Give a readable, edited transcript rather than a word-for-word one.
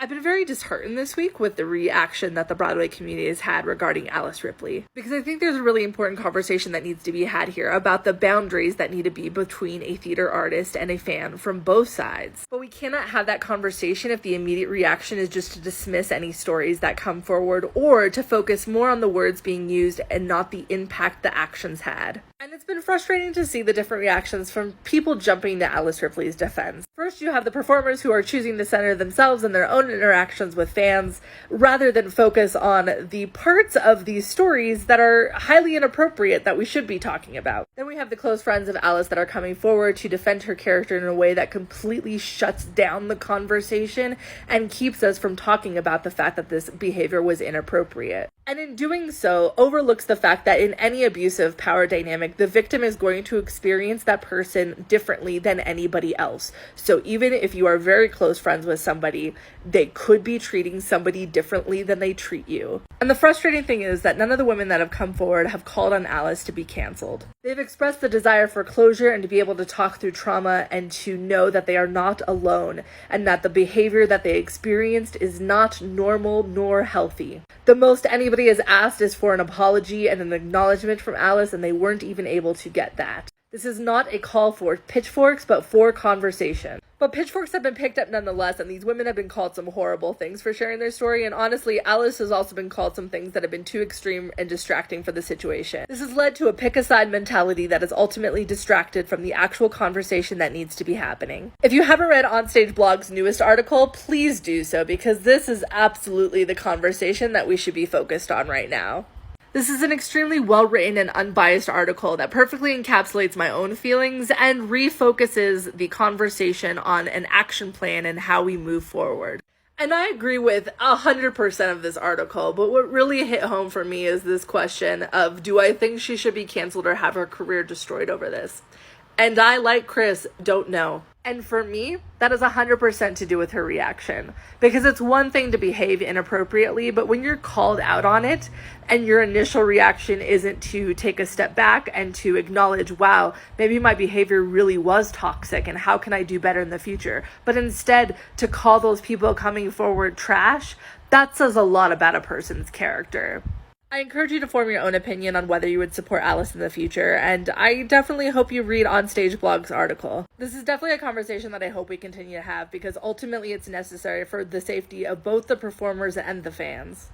I've been very disheartened this week with the reaction that the Broadway community has had regarding Alice Ripley, because I think there's a really important conversation that needs to be had here about the boundaries that need to be between a theater artist and a fan from both sides. But we cannot have that conversation if the immediate reaction is just to dismiss any stories that come forward or to focus more on the words being used and not the impact the actions had. And it's been frustrating to see the different reactions from people jumping to Alice Ripley's defense. First, you have the performers who are choosing to center themselves and their own interactions with fans rather than focus on the parts of these stories that are highly inappropriate that we should be talking about. Then we have the close friends of Alice that are coming forward to defend her character in a way that completely shuts down the conversation and keeps us from talking about the fact that this behavior was inappropriate. And in doing so, overlooks the fact that in any abusive power dynamic, the victim is going to experience that person differently than anybody else. So even if you are very close friends with somebody, they could be treating somebody differently than they treat you. And the frustrating thing is that none of the women that have come forward have called on Alice to be canceled. They've expressed the desire for closure and to be able to talk through trauma and to know that they are not alone and that the behavior that they experienced is not normal nor healthy. The most anybody has asked is for an apology and an acknowledgement from Alice, and they weren't even able to get that. This is not a call for pitchforks, but for conversation. But pitchforks have been picked up nonetheless, and these women have been called some horrible things for sharing their story, and honestly, Alice has also been called some things that have been too extreme and distracting for the situation. This has led to a pick-a-side mentality that is ultimately distracted from the actual conversation that needs to be happening. If you haven't read Onstage Blog's newest article, please do so, because this is absolutely the conversation that we should be focused on right now. This is an extremely well-written and unbiased article that perfectly encapsulates my own feelings and refocuses the conversation on an action plan and how we move forward. And I agree with 100% of this article, but what really hit home for me is this question of, do I think she should be canceled or have her career destroyed over this? And I, like Chris, don't know. And for me, that is 100% to do with her reaction. Because it's one thing to behave inappropriately, but when you're called out on it and your initial reaction isn't to take a step back and to acknowledge, wow, maybe my behavior really was toxic and how can I do better in the future? But instead to call those people coming forward trash, that says a lot about a person's character. I encourage you to form your own opinion on whether you would support Alice in the future, and I definitely hope you read Onstage Blog's article. This is definitely a conversation that I hope we continue to have, because ultimately it's necessary for the safety of both the performers and the fans.